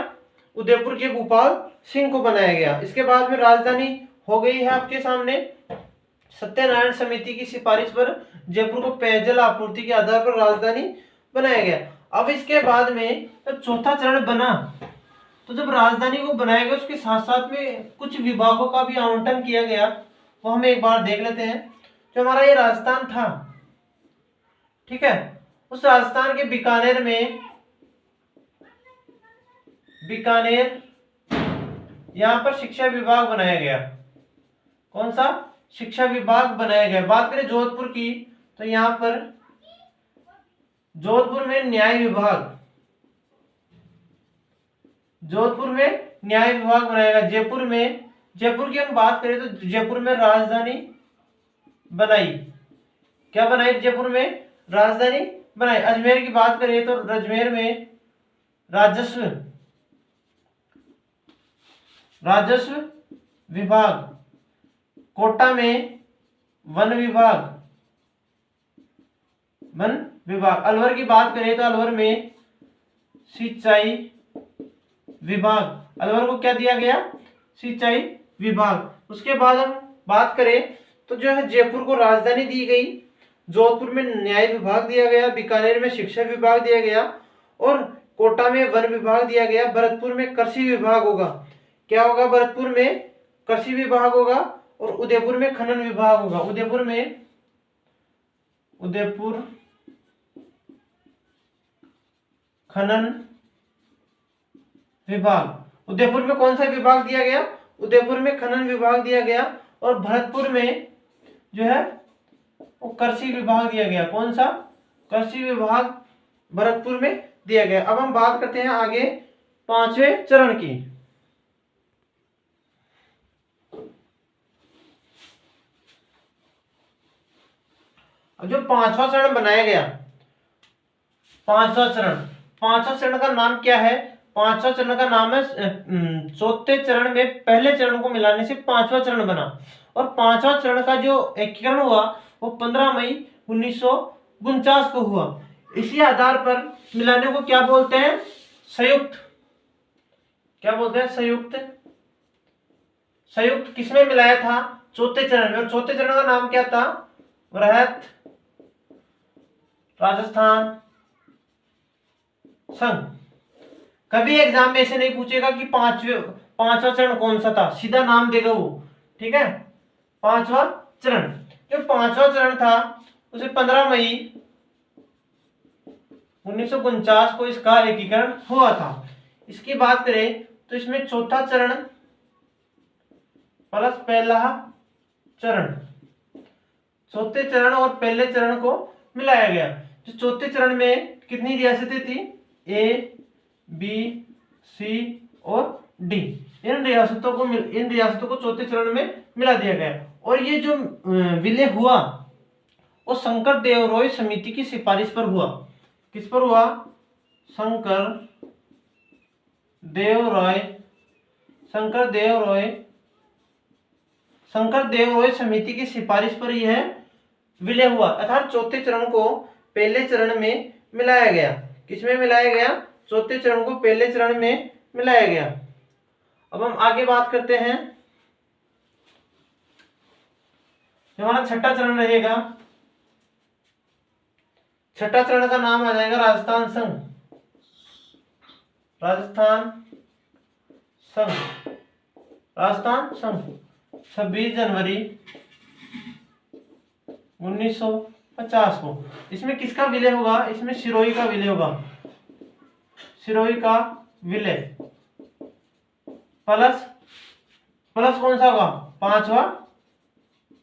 [SPEAKER 1] उदयपुर के भूपाल सिंह को बनाया गया। इसके बाद में राजधानी हो गई है आपके सामने, सत्यनारायण समिति की सिफारिश पर जयपुर को पेयजल आपूर्ति के आधार पर राजधानी बनाया गया। अब इसके बाद में जब चौथा चरण बना तो जब राजधानी को बनाया गया उसके साथ साथ में कुछ विभागों का भी आवंटन किया गया, वो हम एक बार देख लेते हैं। जो हमारा ये राजस्थान था, ठीक है, उस राजस्थान के बीकानेर में, बीकानेर यहां पर शिक्षा विभाग बनाया गया। कौन सा? शिक्षा विभाग बनाया गया। बात करें जोधपुर की तो यहां पर जोधपुर में न्याय विभाग, जोधपुर में न्याय विभाग बनाया गया। जयपुर की हम बात करें तो जयपुर में राजधानी बनाई। क्या बनाई? जयपुर में राजधानी बनाई। अजमेर की बात करें तो अजमेर में राजस्व विभाग, कोटा में वन विभाग, अलवर की बात करें तो अलवर में सिंचाई विभाग। अलवर को क्या दिया गया? सिंचाई विभाग। उसके बाद हम बात करें तो जो है जयपुर को राजधानी दी गई, जोधपुर में न्याय विभाग दिया गया, बीकानेर में शिक्षा विभाग दिया गया और कोटा में वन विभाग दिया गया। भरतपुर में कृषि विभाग होगा। क्या होगा? भरतपुर में कृषि विभाग होगा और उदयपुर में खनन विभाग होगा। उदयपुर खनन विभाग। उदयपुर में कौन सा विभाग दिया गया? उदयपुर में खनन विभाग दिया गया। और भरतपुर में जो है वो कृषि विभाग दिया गया। कौन सा? कृषि विभाग भरतपुर में दिया गया। अब हम बात करते हैं आगे पांचवें चरण की। अब जो पांचवा चरण बनाया गया, पांचवा चरण का नाम क्या है? पांचवा चरण का नाम है, चौथे चरण में पहले चरण को मिलाने से पांचवा चरण बना। और पांचवा चरण का जो एकीकरण हुआ वो 15 मई 1949 को हुआ। इसी आधार पर मिलाने को क्या बोलते हैं? संयुक्त। क्या बोलते हैं? संयुक्त किसमें मिलाया था? चौथे चरण में। और चौथे चरण का नाम क्या था? वृहत राजस्थान संघ। कभी एग्जाम में ऐसे नहीं पूछेगा कि पांचवा चरण कौन सा था, सीधा नाम देगा वो, ठीक है। पांचवा चरण, जो पांचवा चरण था उसे 15 मई 1949 को इसका एकीकरण हुआ था। इसकी बात करें तो इसमें चौथा चरण प्लस पहला चरण, चौथे चरण और पहले चरण को मिलाया गया। जो चौथे चरण में कितनी रियासतें थी, ए, बी, सी और डी, इन रियासतों को चौथे चरण में मिला दिया गया। और ये जो विलय हुआ वो शंकर देवराय समिति की सिफारिश पर हुआ। किस पर हुआ, शंकर देवराय समिति की सिफारिश पर यह विलय हुआ, अर्थात चौथे चरण को पहले चरण में मिलाया गया। किसमें मिलाया गया, चौथे चरण को पहले चरण में मिलाया गया। अब हम आगे बात करते हैं, हमारा छठा चरण रहेगा। छठा चरण का नाम आ जाएगा राजस्थान संघ। 26 जनवरी 1950 को। इसमें किसका विलय होगा, इसमें सिरोही का विलय होगा। सिरोही का विलय प्लस कौन सा होगा, पांचवा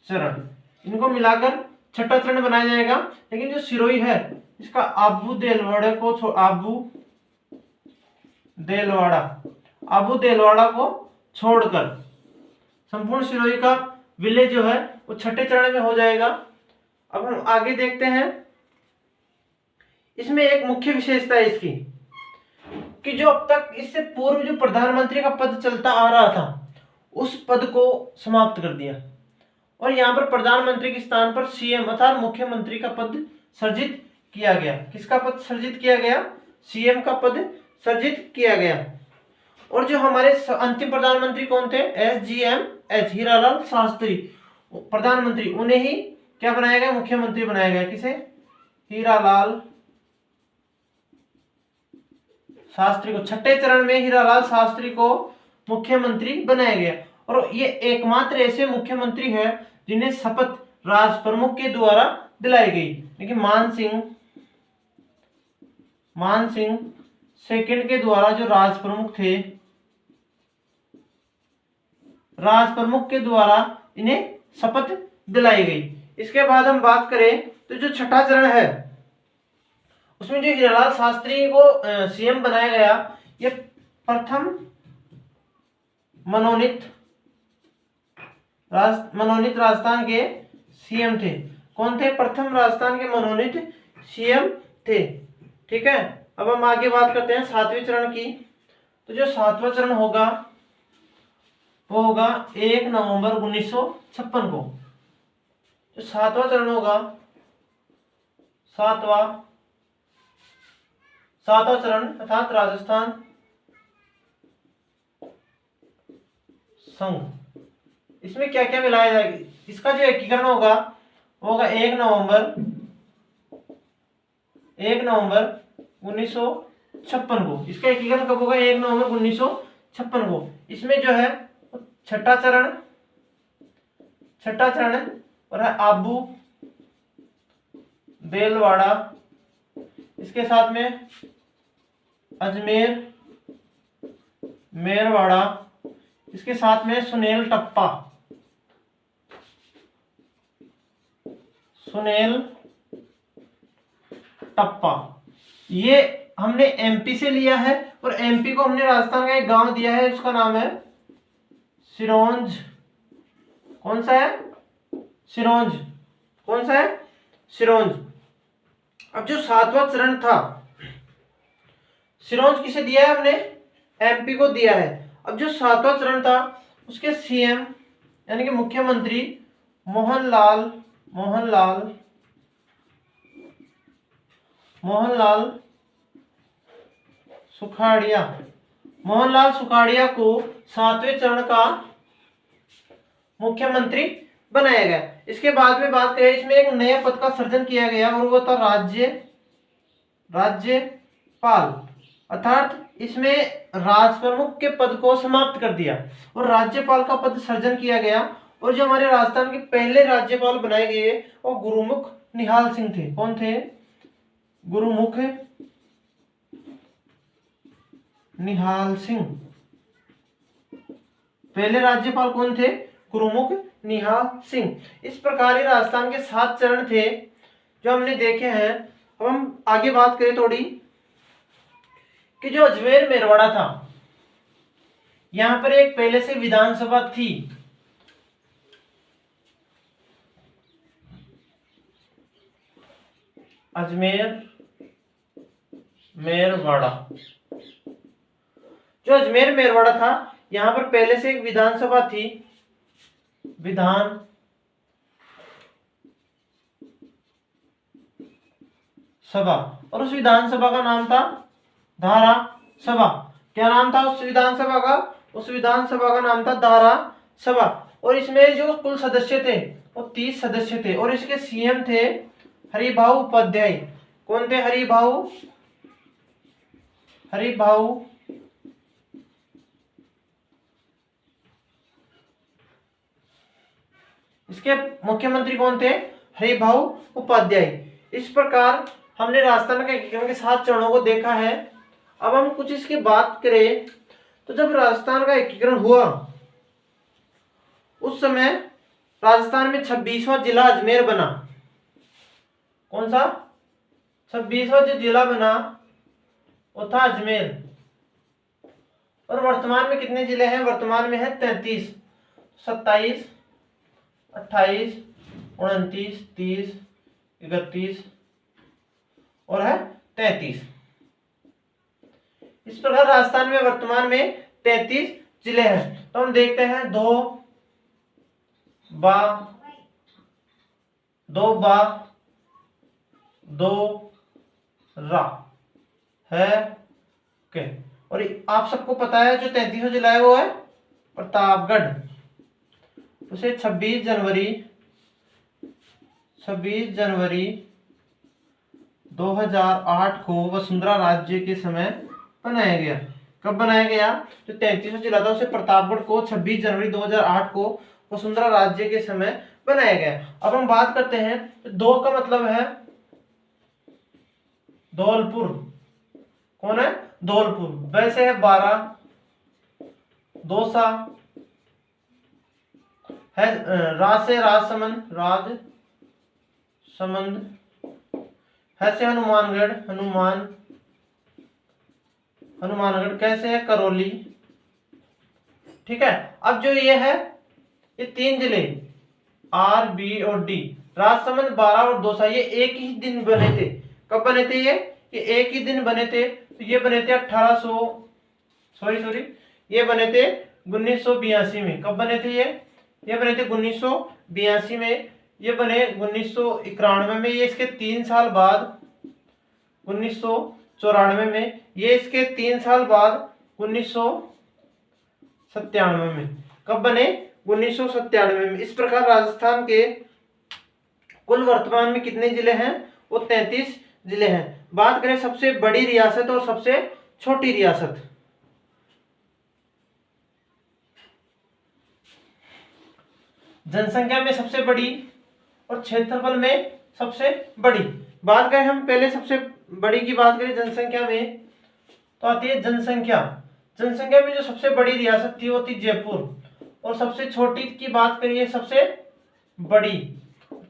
[SPEAKER 1] चरण, इनको मिलाकर छठा चरण बनाया जाएगा। लेकिन जो सिरोही है इसका आबू देलवाड़ा को छोड़कर संपूर्ण सिरोही का विलय जो है वो छठे चरण में हो जाएगा। अब हम आगे देखते हैं, इसमें एक मुख्य विशेषता है इसकी कि जो अब तक इससे पूर्व जो प्रधानमंत्री का पद चलता आ रहा था उस पद को समाप्त कर दिया और यहाँ पर प्रधानमंत्री के स्थान पर सीएम अर्थात मुख्यमंत्री का पद सृजित किया गया। किसका पद सृजित किया गया, सीएम का पद सृजित किया गया। और जो हमारे अंतिम प्रधानमंत्री कौन थे, SGMH हीरालाल शास्त्री प्रधानमंत्री, उन्हें ही क्या बनाया गया, मुख्यमंत्री बनाया गया। किसे, हीरालाल शास्त्री को। छठे चरण में हीरालाल शास्त्री को मुख्यमंत्री बनाया गया और ये एकमात्र ऐसे मुख्यमंत्री है जिन्हें शपथ राज प्रमुख के द्वारा दिलाई गई। लेकिन मान सिंह सेकंड के द्वारा जो राज प्रमुख थे, राज प्रमुख के द्वारा इन्हें शपथ दिलाई गई। इसके बाद हम बात करें तो जो छठा चरण है उसमें जो हीरालाल शास्त्री को सीएम बनाया गया, ये प्रथम मनोनीत राजस्थान के सीएम थे। कौन थे, प्रथम राजस्थान के मनोनीत सीएम थे, ठीक है। अब हम आगे बात करते हैं सातवें चरण की। तो जो सातवां चरण होगा वो होगा 1 नवंबर 1956 को। जो सातवां चरण होगा, सातवां चरण अर्थात राजस्थान संघ, इसमें क्या क्या मिलाया जाएगा, इसका जो एकीकरण होगा वो होगा 1 नवंबर 1956 को। इसका एकीकरण कब होगा, 1 नवंबर 1956 को। इसमें जो है छठा चरण और है आबू देलवाड़ा, इसके साथ में अजमेर मेरवाड़ा, इसके साथ में सुनेल टप्पा। ये हमने एमपी से लिया है और एमपी को हमने राजस्थान का एक गांव दिया है, उसका नाम है सिरोंज। कौन सा है, सिरोंज। अब जो सातवां चरण था, सिरोंज किसे दिया है हमने, एमपी को दिया है। अब जो सातवां चरण था उसके सीएम यानी कि मुख्यमंत्री मोहनलाल सुखाड़िया को सातवें चरण का मुख्यमंत्री बनाया गया। इसके बाद में बात करें, इसमें एक नए पद का सृजन किया गया और वो था राज्यपाल। अर्थात इसमें राज प्रमुख के पद को समाप्त कर दिया और राज्यपाल का पद सृजन किया गया। और जो हमारे राजस्थान के पहले राज्यपाल बनाए गए वो गुरुमुख निहाल सिंह थे। कौन थे? गुरुमुख निहाल सिंह। पहले राज्यपाल कौन थे? गुरुमुख निहाल सिंह। इस प्रकार राजस्थान के 7 चरण थे जो हमने देखे हैं। अब हम आगे बात करें थोड़ी कि जो अजमेर मेरवाड़ा था, यहां पर एक पहले से विधानसभा थी। अजमेर मेरवाड़ा, जो अजमेर मेरवाड़ा था यहां पर पहले से एक विधानसभा थी, विधान सभा, और उस विधानसभा का नाम था धारा सभा। क्या नाम था उस विधानसभा का? उस विधानसभा का नाम था धारा सभा। और इसमें जो कुल सदस्य थे वो 30 सदस्य थे और इसके सीएम थे हरिभाऊ उपाध्याय। कौन थे? हरिभाऊ इसके मुख्यमंत्री कौन थे? हरिभाऊ उपाध्याय। इस प्रकार हमने राजस्थान के एकीकरण के 7 चरणों को देखा है। अब हम कुछ इसकी बात करें तो जब राजस्थान का एकीकरण हुआ उस समय राजस्थान में 26वां जिला अजमेर बना। कौन सा? 26वां जो जिला बना वो था अजमेर। और वर्तमान में कितने जिले हैं? वर्तमान में है 33, 27, 28, 29, 30, 31 और है 33। इस प्रकार राजस्थान में वर्तमान में 33 जिले हैं। तो हम देखते हैं दो रा है के। और आप सबको पता है जो 33वां जिला है वो है प्रतापगढ़। उसे 26 जनवरी 2008 को वसुंधरा राज्य के समय बनाया गया। कब बनाया गया? जो 33वां जिला था उसे प्रतापगढ़ को 26 जनवरी 2008 को वसुंधरा राज्य के समय बनाया गया। अब हम बात करते हैं, दो का मतलब है धौलपुर। कौन है? धौलपुर। वैसे है 12, दौसा है, राज से राजसमंद, है से हनुमानगढ़, हनुमानगढ़। कैसे है? करौली। ठीक है। अब जो ये है ये 3 जिले आर, बी और डी, राजसमंद, बारा और दौसा, ये एक ही दिन बने थे। कब बने थे ये एक ही दिन बने थे। तो ये बने थे 1982 में। कब बने थे ये बने थे 1982 में। ये बने 1991 में। ये इसके 3 साल बाद 1994 में। ये इसके 3 साल बाद 1997 में। कब बने? 1997 में। इस प्रकार राजस्थान के कुल वर्तमान में कितने जिले हैं? वो 33 जिले हैं। बात करें सबसे बड़ी रियासत और सबसे छोटी रियासत। जनसंख्या में सबसे बड़ी और क्षेत्रफल में सबसे बड़ी। बात करें हम पहले सबसे बड़ी की बात करें जनसंख्या में तो आती है जनसंख्या। जनसंख्या में जो सबसे बड़ी रियासत थी वो थी जयपुर। और सबसे छोटी की बात करिए सबसे बड़ी।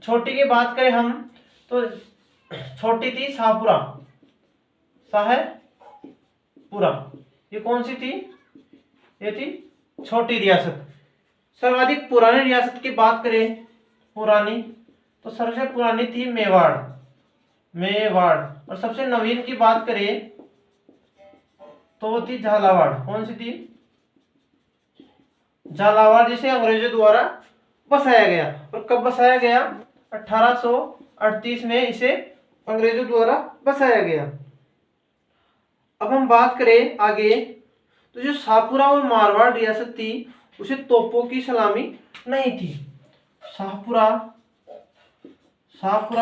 [SPEAKER 1] छोटी की बात करें हम तो छोटी थी शाहपुरा। शाहपुरा ये कौन सी थी? ये थी छोटी रियासत। सर्वाधिक पुरानी रियासत की बात करें पुरानी तो सबसे पुरानी थी मेवाड़। और सबसे नवीन की बात करें तो वो थी झालावाड़। कौन सी थी? झालावाड़, जिसे अंग्रेजों द्वारा बसाया गया। और कब बसाया गया? 1838 में इसे अंग्रेजों द्वारा बसाया गया। अब हम बात करें आगे तो जो शाहपुरा और मारवाड़ रियासत थी उसे तोपों की सलामी नहीं थी। शाहपुरा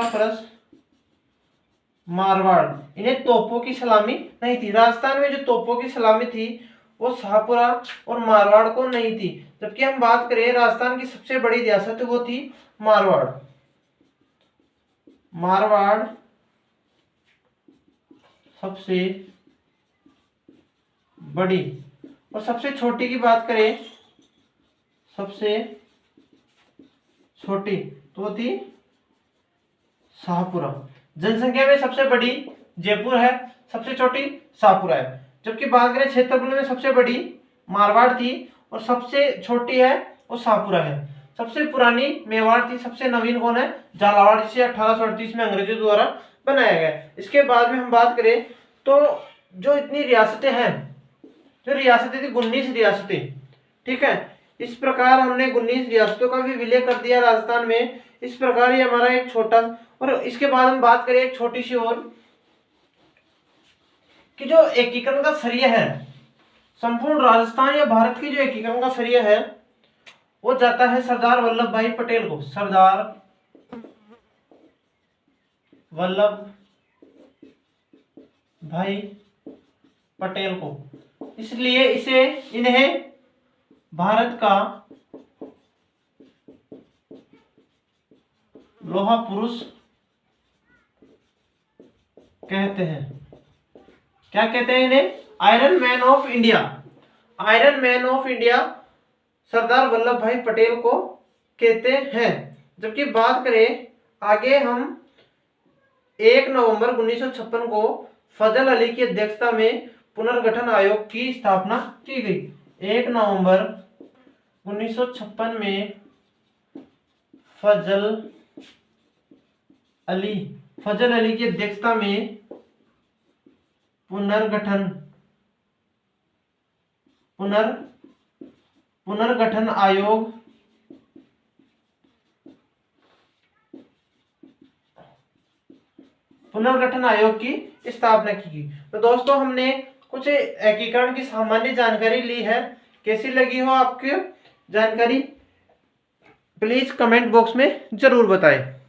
[SPEAKER 1] प्लस मारवाड़, इन्हें तोपों की सलामी नहीं थी। राजस्थान में जो तोपों की सलामी थी वो शाहपुरा और मारवाड़ को नहीं थी। जबकि हम बात करें राजस्थान की सबसे बड़ी रियासत वो थी मारवाड़। मारवाड़ सबसे बड़ी, और सबसे छोटी की बात करें, सबसे छोटी तो वो थी शाहपुरा। जनसंख्या में सबसे बड़ी जयपुर है, सबसे छोटी शाहपुरा है। जबकि बात करें क्षेत्रफल में सबसे बड़ी मारवाड़ थी और सबसे छोटी है वो शाहपुरा है। सबसे पुरानी मेवाड़ थी, सबसे नवीन कौन है, झालावाड़, जिसे 1838 में अंग्रेजों द्वारा बनाया गया। इसके बाद में हम बात करें तो जो इतनी रियासतें हैं, जो रियासतें थी 19 रियासतें, ठीक है। इस प्रकार हमने 19 रियासतों का भी विलय कर दिया राजस्थान में। इस प्रकार ये हमारा एक छोटा, और इसके बाद हम बात करें एक छोटी सी और, कि जो एकीकरण का श्रेय है संपूर्ण राजस्थान या भारत की, जो एकीकरण का श्रेय है वो जाता है सरदार वल्लभ भाई पटेल को। सरदार वल्लभ भाई पटेल को, इसलिए इन्हें भारत का लोहा पुरुष कहते हैं। क्या कहते हैं इन्हें? Iron man of India. Iron man of India Sardar Vallabhbhai Patel को कहते हैं। जबकि बात करें आगे, हम 1 नवंबर 1956 को फजल अली की अध्यक्षता में पुनर्गठन आयोग की स्थापना की गई। 1 नवंबर 1956 में फजल अली की अध्यक्षता में पुनर्गठन आयोग की स्थापना की गई। तो दोस्तों हमने कुछ एकीकरण की सामान्य जानकारी ली है। कैसी लगी हो आपकी जानकारी, प्लीज कमेंट बॉक्स में जरूर बताएं।